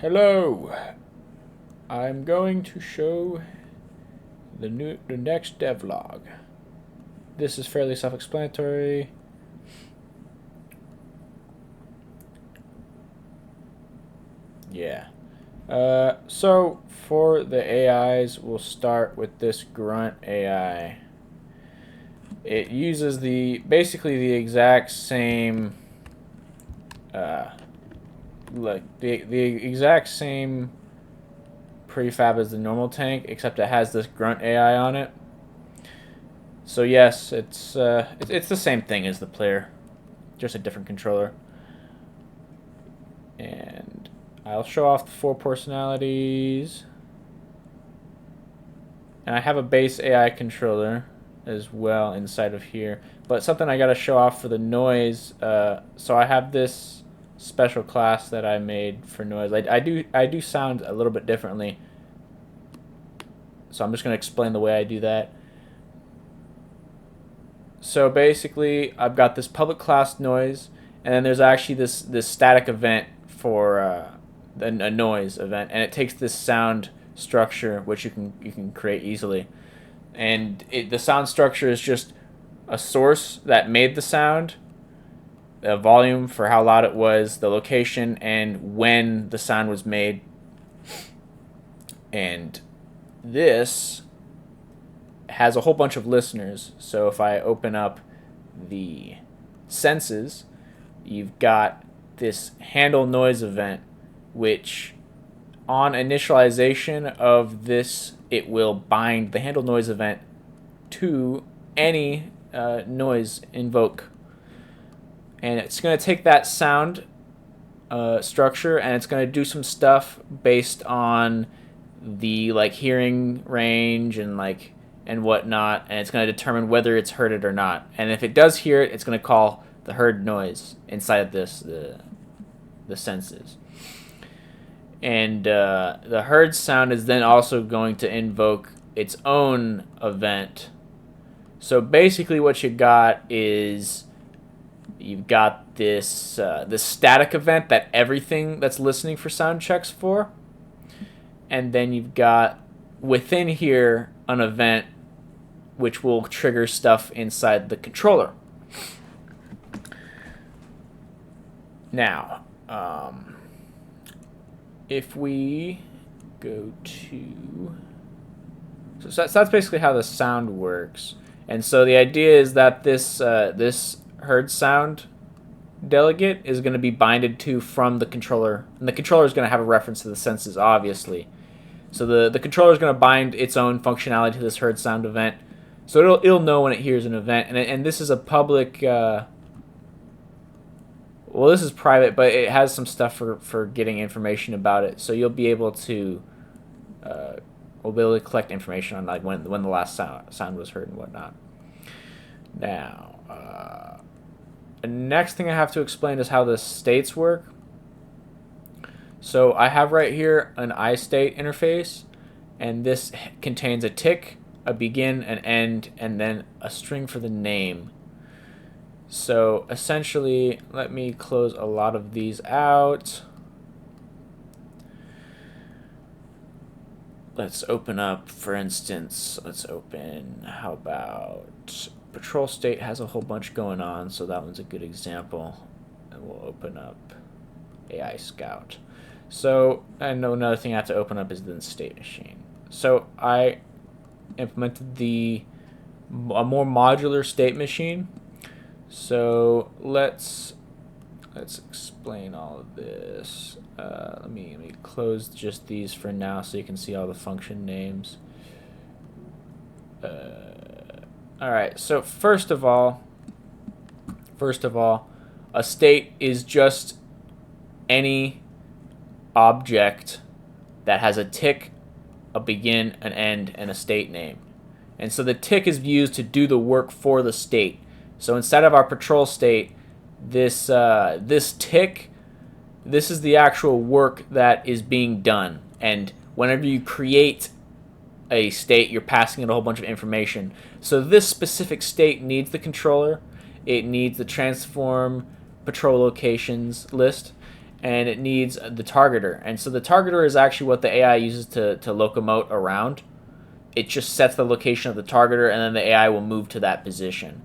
Hello. I'm going to show the next devlog. This is fairly self-explanatory. Yeah. So for the AIs, we'll start with this grunt AI. It uses basically the exact same the exact same prefab as the normal tank, except it has this grunt AI on it. So yes, it's the same thing as the player, just a different controller. And I'll show off the 4 personalities. And I have a base AI controller as well inside of here. But something I gotta show off for the noise. So I have this special class that I made for noise. I do sound a little bit differently. So I'm just gonna explain the way I do that. So basically, I've got this public class noise, and then there's actually this static event for a noise event, and it takes this sound structure, which you can create easily, and the sound structure is just a source that made the sound, a volume for how loud it was, the location, and when the sound was made, and this has a whole bunch of listeners. So if I open up the senses, you've got this handle noise event, which on initialization of this, it will bind the handle noise event to any noise invoke. And it's going to take that sound structure, and it's going to do some stuff based on the hearing range and whatnot, and it's going to determine whether it's heard it or not. And if it does hear it, it's going to call the heard noise inside of this the senses. And the heard sound is then also going to invoke its own event. So basically, what you got is you've got this static event that everything that's listening for sound checks for, and then you've got within here an event which will trigger stuff inside the controller. Now, if we go to... So that's basically how the sound works. And so the idea is that this heard sound delegate is going to be binded to from the controller. And the controller is going to have a reference to the senses, obviously. So the controller is going to bind its own functionality to this heard sound event. So it'll know when it hears an event. And this is a public... well, this is private, but it has some stuff for getting information about it. So you'll be able to... we'll be able to collect information on when the last sound was heard and whatnot. Now, the next thing I have to explain is how the states work. So I have right here an iState interface, and this contains a tick, a begin, an end, and then a string for the name. So essentially, let me close a lot of these out. Let's open up, for instance, how about Patrol State has a whole bunch going on, so that one's a good example. And we'll open up AI Scout. So, I know another thing I have to open up is the state machine. So, I implemented a more modular state machine. So, let's explain all of this. Let me close just these for now so you can see all the function names. Alright, so first of all, a state is just any object that has a tick, a begin, an end, and a state name. And so the tick is used to do the work for the state. So instead of our patrol state, this tick, this is the actual work that is being done. And whenever you create a state, you're passing it a whole bunch of information. So this specific state needs the controller. It needs the transform patrol locations list. and it needs the targeter. And so the targeter is actually what the AI uses to locomote around. It just sets the location of the targeter, and then the AI will move to that position.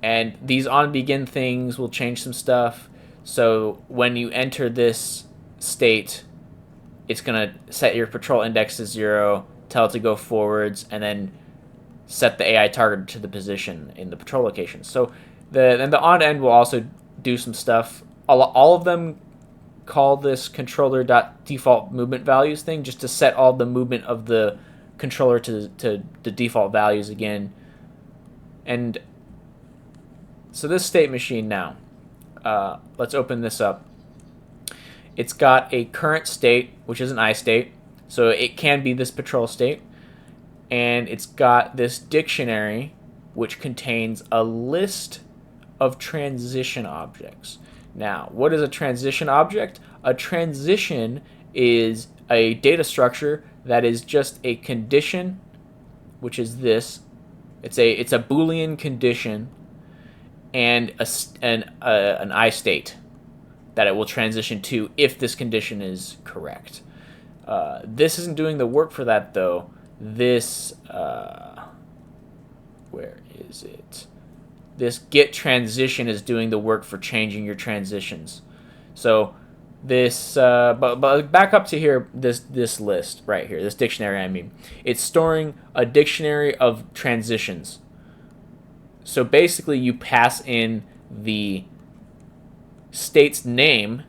And these on begin things will change some stuff. So when you enter this state, it's going to set your patrol index to 0, tell it to go forwards, and then set the AI target to the position in the patrol location. So the on end will also do some stuff. All of them call this controller.default movement values thing just to set all the movement of the controller to the default values again. And so this state machine now, let's open this up. It's got a current state, which is an I state, so it can be this patrol state. And it's got this dictionary, which contains a list of transition objects. Now, what is a transition object? A transition is a data structure that is just a condition, which is this. It's a Boolean condition and an I state that it will transition to if this condition is correct. This isn't doing the work for that, though. This, where is it? This get transition is doing the work for changing your transitions. So this, but back up to here, this list right here, this dictionary, I mean. It's storing a dictionary of transitions. So basically you pass in the state's name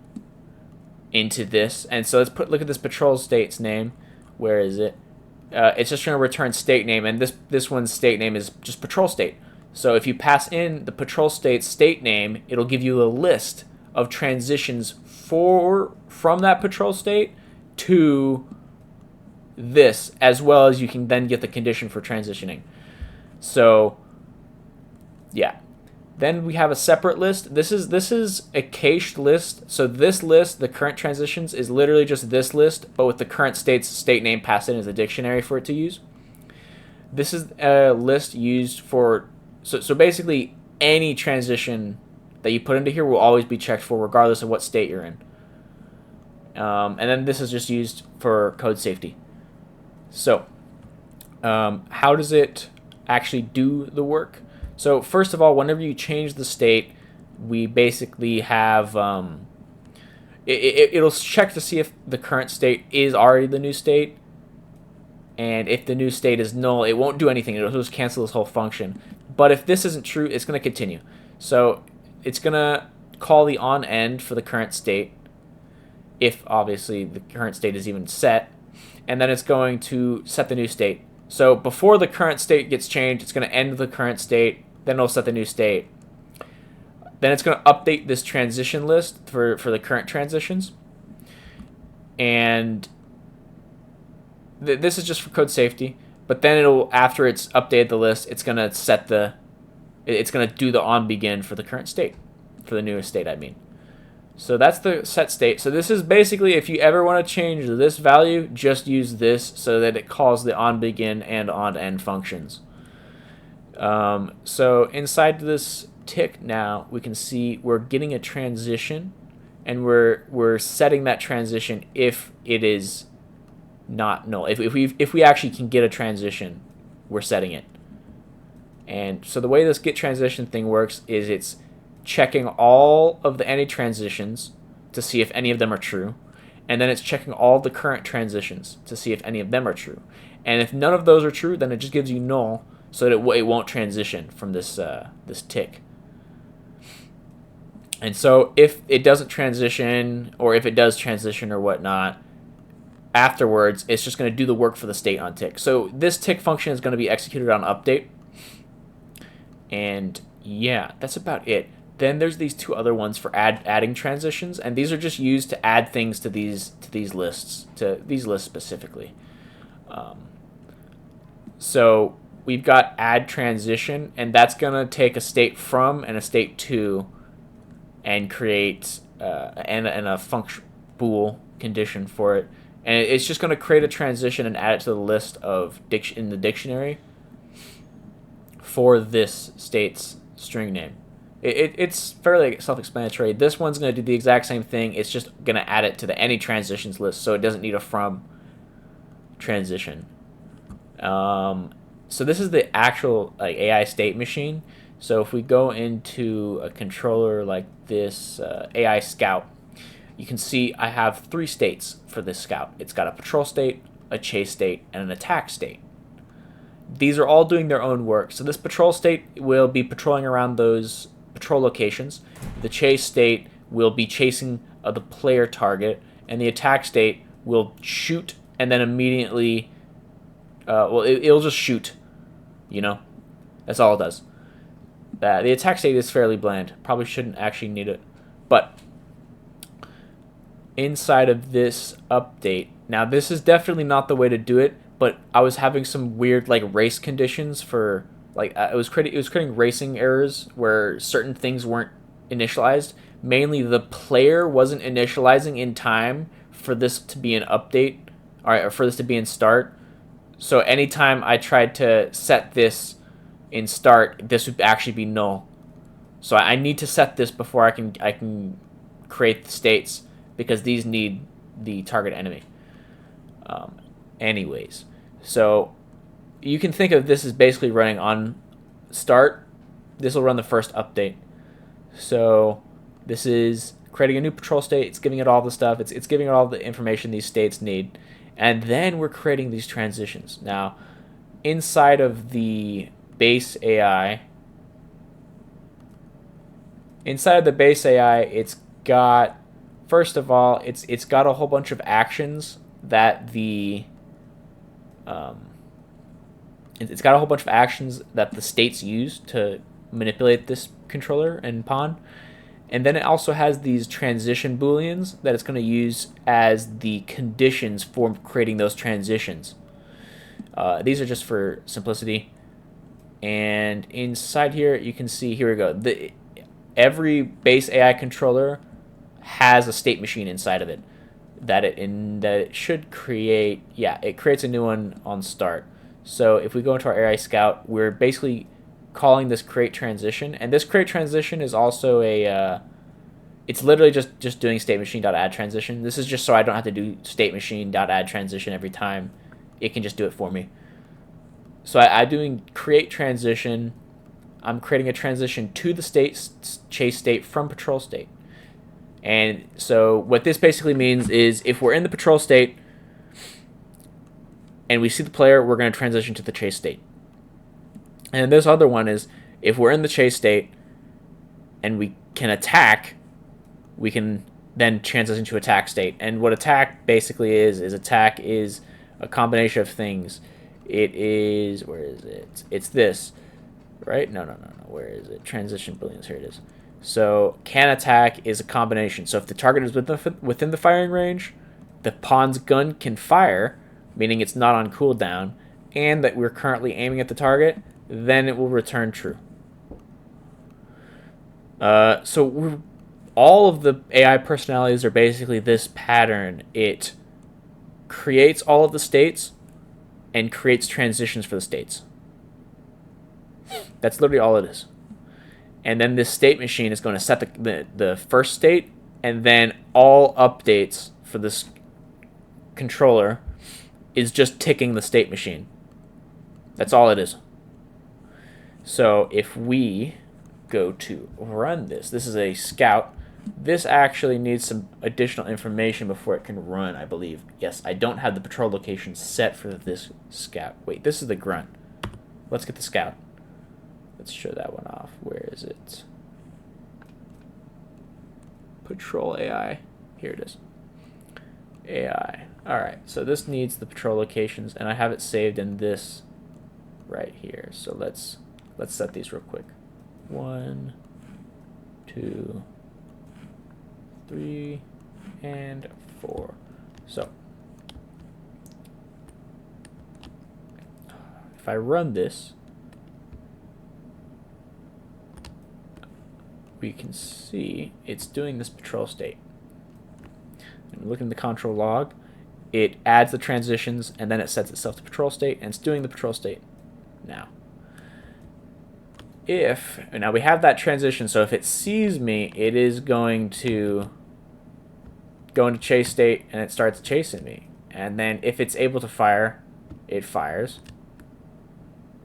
into this, and so look at this patrol state's name. Where is it? It's just going to return state name, and this one's state name is just patrol state. So if you pass in the patrol state's state name, it'll give you a list of transitions from that patrol state to this, as well as you can then get the condition for transitioning. So yeah. Then we have a separate list. This is a cached list. So this list, the current transitions, is literally just this list, but with the current state's state name passed in as a dictionary for it to use. This is a list used for, so basically any transition that you put into here will always be checked for regardless of what state you're in. And then this is just used for code safety. So how does it actually do the work? So first of all, whenever you change the state, we basically have, it'll check to see if the current state is already the new state. And if the new state is null, it won't do anything. It'll just cancel this whole function. But if this isn't true, it's going to continue. So it's going to call the on end for the current state, if obviously the current state is even set. And then it's going to set the new state. So before the current state gets changed, it's going to end the current state. Then it'll set the new state. Then it's going to update this transition list for the current transitions. And this is just for code safety. But then it'll, after it's updated the list, it's going to it's going to do the on begin for the current state, for the newest state, I mean. So that's the set state. So this is basically, if you ever want to change this value, just use this so that it calls the on begin and on end functions. So inside this tick now, we can see we're getting a transition, and we're setting that transition if it is not null. If we actually can get a transition, we're setting it. And so the way this get transition thing works is it's checking all of the any transitions to see if any of them are true, and then it's checking all the current transitions to see if any of them are true. And if none of those are true, then it just gives you null, so that it won't transition from this tick. And so if it doesn't transition, or if it does transition or whatnot, afterwards it's just going to do the work for the state on tick. So this tick function is going to be executed on update. And yeah, that's about it. Then there's these two other ones for adding transitions, and these are just used to add things to these lists, specifically. So we've got add transition, and that's gonna take a state from and a state to, and create and a function bool condition for it, and it's just gonna create a transition and add it to the list of in the dictionary for this state's string name. It's fairly self-explanatory. This one's going to do the exact same thing. It's just going to add it to the any transitions list, so it doesn't need a from transition. So this is the actual like AI state machine. So if we go into a controller like this AI Scout, you can see I have 3 states for this Scout. It's got a patrol state, a chase state, and an attack state. These are all doing their own work. So this patrol state will be patrolling around those patrol locations. The chase state will be chasing the player target, and the attack state will shoot and then immediately, it'll just shoot. You know, that's all it does. The attack state is fairly bland. Probably shouldn't actually need it, but inside of this update, now this is definitely not the way to do it. But I was having some weird like race conditions for like it was creating racing errors where certain things weren't initialized. Mainly the player wasn't initializing in time for this to be an update, or for this to be in start. So anytime I tried to set this in start, this would actually be null. So I need to set this before I can create the states, because these need the target enemy. Anyways, so you can think of this as basically running on start. This will run the first update. So this is creating a new patrol state. It's giving it all the stuff. It's giving it all the information these states need. And then we're creating these transitions. Now, inside of the base AI, it's got, first of all, it's got a whole bunch of actions that the states use to manipulate this controller and pawn. And then it also has these transition booleans that it's going to use as the conditions for creating those transitions. These are just for simplicity. And inside here, you can see, here we go. Every base AI controller has a state machine inside of it that it should create. Yeah, it creates a new one on start. So if we go into our AI Scout, we're basically calling this create transition, and this create transition is also it's literally just doing state machine.add transition. This is just so I don't have to do state machine.add transition every time. It can just do it for me. So I'm doing create transition. I'm creating a transition to the chase state from patrol state. And so what this basically means is if we're in the patrol state and we see the player, we're going to transition to the chase state. And this other one is if we're in the chase state and we can attack, we can then transition to attack state. And what attack basically is attack is a combination of things. It is, where is it? It's this, right? No. Where is it? Transition booleans. Here it is. So can attack is a combination. So if the target is within the firing range, the pawn's gun can fire, meaning it's not on cooldown, and that we're currently aiming at the target, then it will return true. So all of the AI personalities are basically this pattern. It creates all of the states and creates transitions for the states. That's literally all it is. And then this state machine is going to set the first state, and then all updates for this controller is just ticking the state machine. That's all it is. So if we go to run this is a Scout. This actually needs some additional information before it can run, I believe. Yes, I don't have the patrol location set for this Scout. Wait, this is the grunt. Let's get the Scout. Let's show that one off. Where is it? Patrol AI. Here it is. AI. Alright, so this needs the patrol locations, and I have it saved in this right here. So let's set these real quick. 1, 2, 3, and 4. So if I run this, we can see it's doing this patrol state. And look in the control log, it adds the transitions, and then it sets itself to patrol state, and it's doing the patrol state now. if, now we have that transition, so if it sees me, it is going to go into chase state and it starts chasing me. And then if it's able to fire, it fires.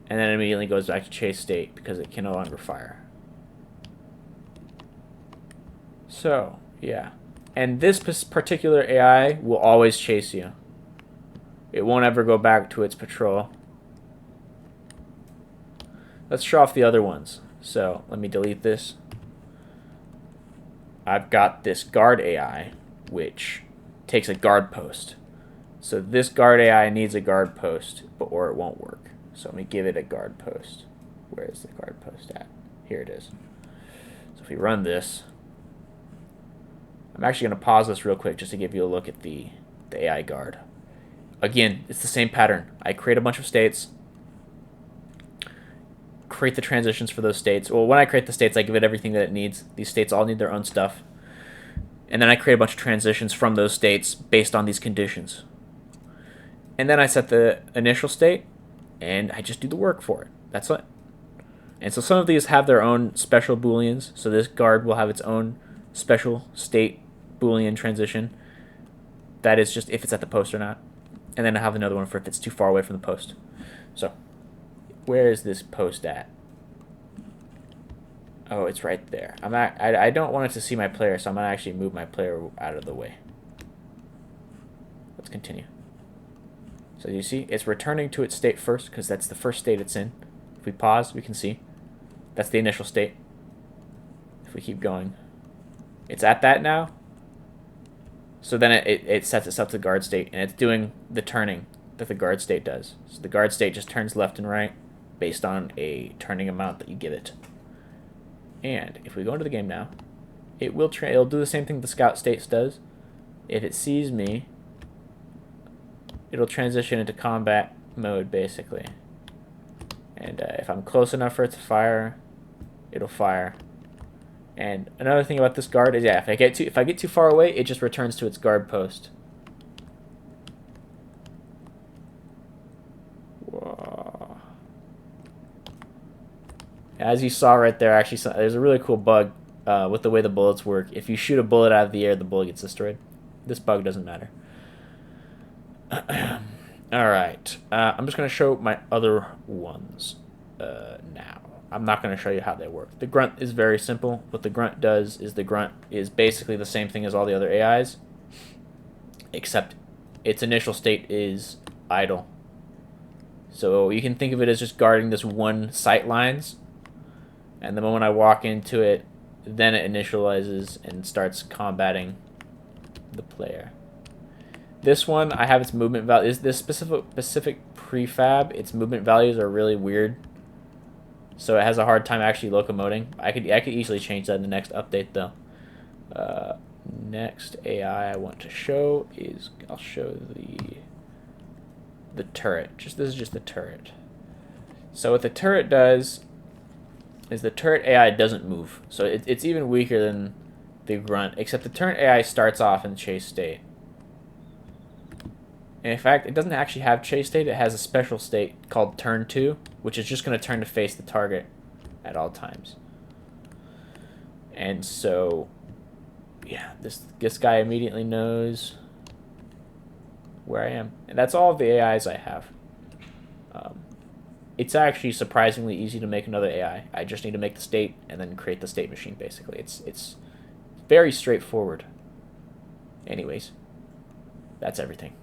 And then it immediately goes back to chase state because it can no longer fire. So, yeah. And this particular AI will always chase you. It won't ever go back to its patrol. Let's show off the other ones. So, let me delete this. I've got this guard AI, which takes a guard post. So this guard AI needs a guard post, or it won't work. So let me give it a guard post. Where is the guard post at? Here it is. So if we run this, I'm actually going to pause this real quick just to give you a look at the AI guard. Again, it's the same pattern. I create a bunch of states, create the transitions for those states. Well, when I create the states, I give it everything that it needs. These states all need their own stuff. And then I create a bunch of transitions from those states based on these conditions. And then I set the initial state, and I just do the work for it. That's it. And so some of these have their own special booleans. So this guard will have its own special state boolean transition. That is just if it's at the post or not. And then I have another one for if it's too far away from the post. So where is this post at? Oh, it's right there. I don't want it to see my player, so I'm going to actually move my player out of the way. Let's continue. So you see, it's returning to its state first, because that's the first state it's in. If we pause, we can see. That's the initial state. If we keep going, it's at that now. So then it sets itself to the guard state, and it's doing the turning that the guard state does. So the guard state just turns left and right based on a turning amount that you give it. And if we go into the game now, it'll do the same thing the scout state does. If it sees me, it'll transition into combat mode basically. And if I'm close enough for it to fire, it'll fire. And another thing about this guard is, yeah, if I get too far away, it just returns to its guard post. Whoa. As you saw right there, actually, there's a really cool bug with the way the bullets work. If you shoot a bullet out of the air, the bullet gets destroyed. This bug doesn't matter. Alright, I'm just going to show my other ones now. I'm not going to show you how they work. The grunt is very simple. What the grunt does is the grunt is basically the same thing as all the other AIs, except its initial state is idle. So you can think of it as just guarding this one sight lines, and the moment I walk into it, then it initializes and starts combating the player. This one, I have its movement value. Is this specific prefab? Its movement values are really weird, so it has a hard time actually locomoting. I could easily change that in the next update though. Next AI I want to show is, I'll show the turret. This is just the turret. So what the turret does is the turret AI doesn't move. So it's even weaker than the grunt, except the turret AI starts off in chase state. And in fact, it doesn't actually have chase state. It has a special state called turn 2, which is just going to turn to face the target at all times. And so, yeah, this guy immediately knows where I am. And that's all of the AIs I have. It's actually surprisingly easy to make another AI. I just need to make the state and then create the state machine, basically. It's very straightforward. Anyways, that's everything.